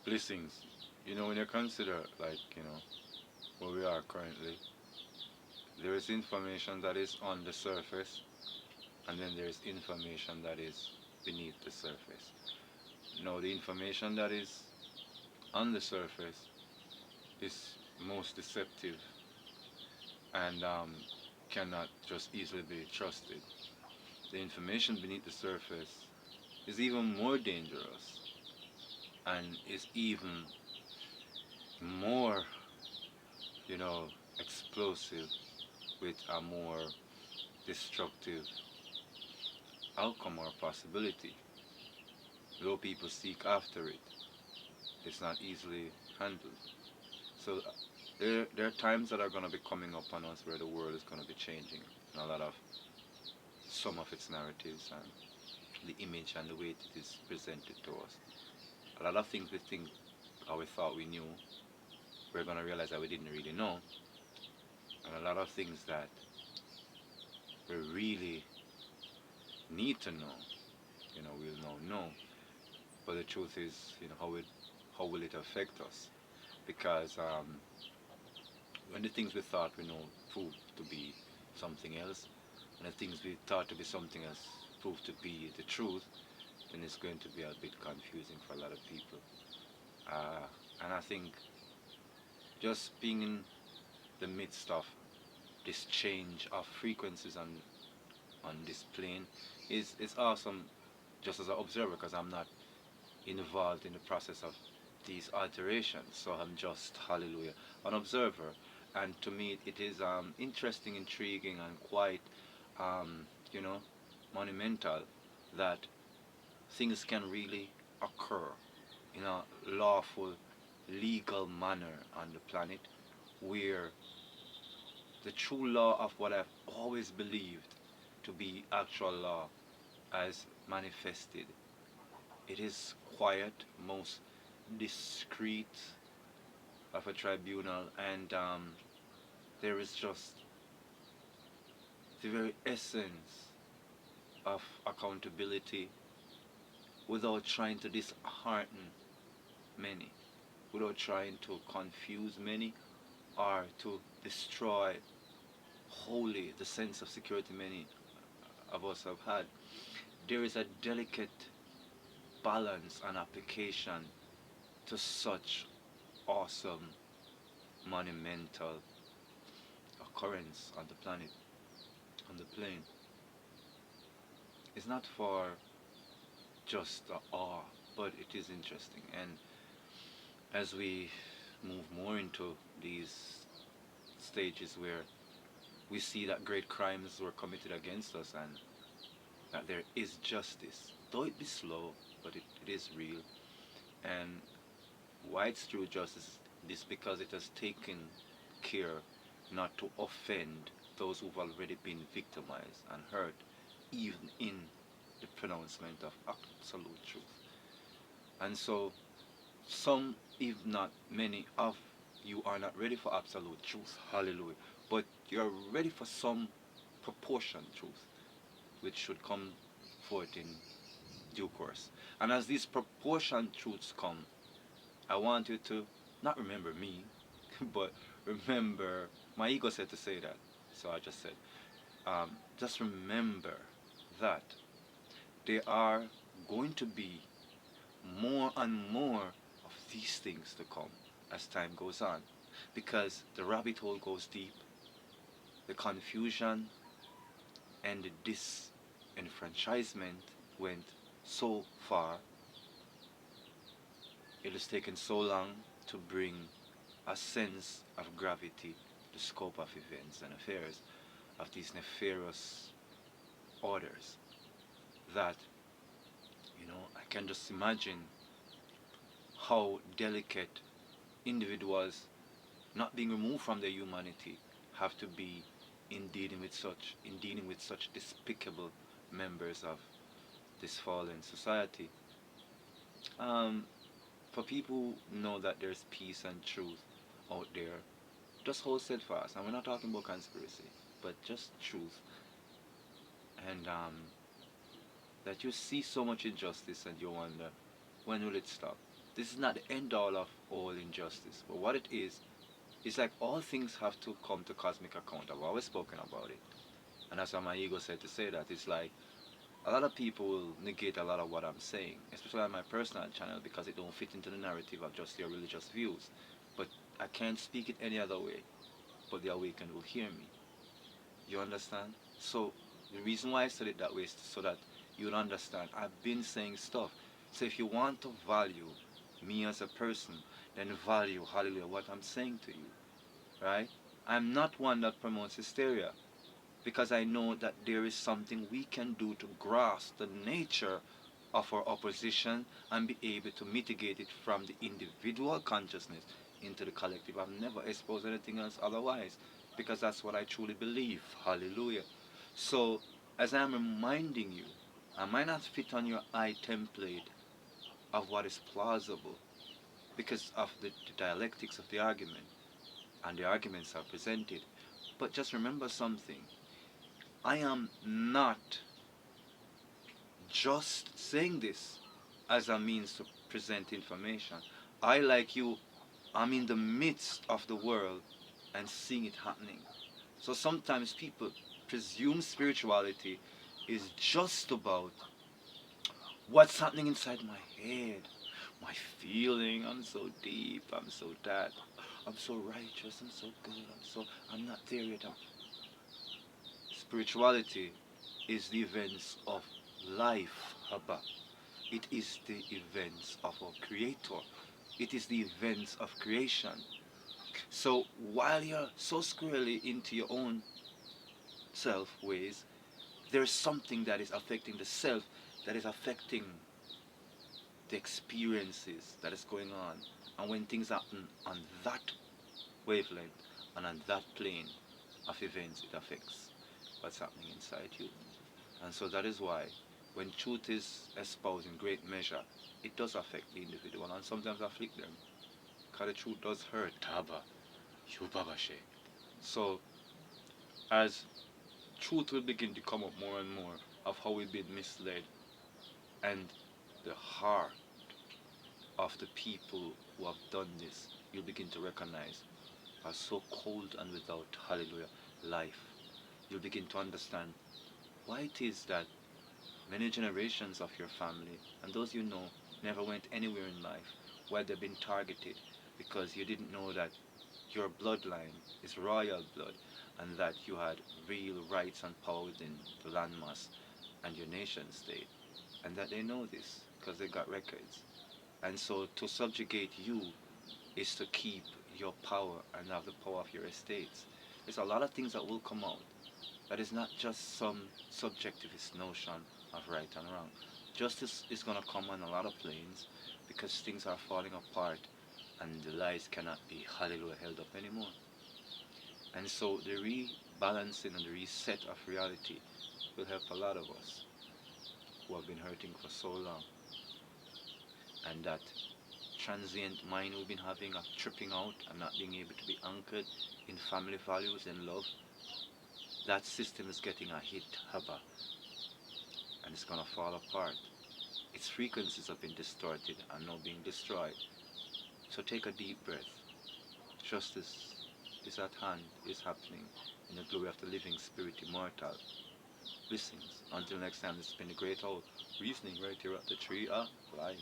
blessings. You know, when you consider, like, where we are currently, there is information that is on the surface, and then there is information that is beneath the surface. Now, the information that is on the surface is most deceptive and cannot just easily be trusted. The information beneath the surface is even more dangerous and is even more, you know, explosive with a more destructive outcome or possibility. Though people seek after it, it's not easily handled. So there are times that are going to be coming up on us where the world is going to be changing in a lot of some of its narratives and the image and the way it is presented to us. A lot of things we think or we thought we knew, we're going to realize that we didn't really know. And a lot of things that we really need to know, we'll now know. But the truth is, how will it affect us? Because when the things we thought we know prove to be something else, and the things we thought to be something else prove to be the truth, then it's going to be a bit confusing for a lot of people. Uh, and I think just being in the midst of this change of frequencies on this plane is awesome just as an observer because I'm not involved in the process of these alterations. So I'm just, hallelujah, an observer. And to me, it is interesting, intriguing, and quite, um, you know, monumental that things can really occur in a lawful, legal manner on the planet where the true law of what I've always believed to be actual law as manifested. It is quiet, most discreet of a tribunal, and there is just the very essence of accountability without trying to dishearten many, without trying to confuse many or to destroy wholly the sense of security many of us have had. There is a delicate balance and application to such awesome, monumental occurrence on the planet, on the plane. It's not for just awe, but it is interesting. And as we move more into these stages where we see that great crimes were committed against us and that there is justice, though it be slow, but it is real. And why it's true justice is because it has taken care not to offend those who've already been victimized and hurt, even in the pronouncement of absolute truth. And so, some, if not many, of you are not ready for absolute truth, hallelujah, but you're ready for some proportion truth, which should come forth in due course. And as these proportion truths come, I want you to not remember me, but remember, my ego said to say that, so I just said, just remember that there are going to be more and more of these things to come as time goes on. Because the rabbit hole goes deep, the confusion and the disenfranchisement went so far, it has taken so long to bring a sense of gravity, the scope of events and affairs of these nefarious orders that, I can just imagine how delicate individuals not being removed from their humanity have to be in dealing with such despicable members of this fallen society. Um, for people who know that there's peace and truth out there, just hold steadfast. And we're not talking about conspiracy, but just truth. And that you see so much injustice and you wonder, when will it stop? This is not the end all of all injustice. But what it is, it's like all things have to come to cosmic account. I've always spoken about it. And that's why my ego said to say that. It's like a lot of people will negate a lot of what I'm saying, especially on my personal channel, because it don't fit into the narrative of just your religious views. But I can't speak it any other way, but the awakened will hear me. You understand? So the reason why I said it that way is so that you'll understand. I've been saying stuff. So if you want to value me as a person, then value, hallelujah, what I'm saying to you. Right? I'm not one that promotes hysteria, because I know that there is something we can do to grasp the nature of our opposition and be able to mitigate it from the individual consciousness into the collective. I've never exposed anything else otherwise, because that's what I truly believe. Hallelujah. So, as I'm reminding you, I might not fit on your eye template of what is plausible because of the dialectics of the argument, and the arguments are presented. But just remember something. I am not just saying this as a means to present information. I, like you, am in the midst of the world and seeing it happening. So sometimes people presume spirituality is just about what's happening inside my head, my feeling. I'm so deep, I'm so that, I'm so righteous, I'm so good, I'm not there yet. Spirituality is the events of life, Abba. It is the events of our Creator. It is the events of creation. So while you're so squarely into your own self ways, there's something that is affecting the self, that is affecting the experiences that is going on. And when things happen on that wavelength and on that plane of events, it affects what's happening inside you. And so that is why when truth is espoused in great measure, it does affect the individual and sometimes afflict them. Because the truth does hurt. Taba, you babashe. So as truth will begin to come up more and more of how we've been misled, and the heart of the people who have done this, you'll begin to recognize are so cold and without, hallelujah, life. You'll begin to understand why it is that many generations of your family and those you know never went anywhere in life, where they've been targeted because you didn't know that your bloodline is royal blood and that you had real rights and power within the landmass and your nation state, and that they know this because they got records. And so to subjugate you is to keep your power and have the power of your estates. There's a lot of things that will come out that is not just some subjectivist notion of right and wrong. Justice is going to come on a lot of planes because things are falling apart and the lies cannot be, hallelujah, held up anymore. And so the rebalancing and the reset of reality will help a lot of us who have been hurting for so long. And that transient mind we've been having of tripping out and not being able to be anchored in family values and love, that system is getting a hit, haba, and it's gonna fall apart. Its frequencies have been distorted and now being destroyed. So take a deep breath. Justice is at hand, is happening in the glory of the living spirit immortal. Blessings. Until next time, this has been the Great Owl, reasoning right here at the tree of life.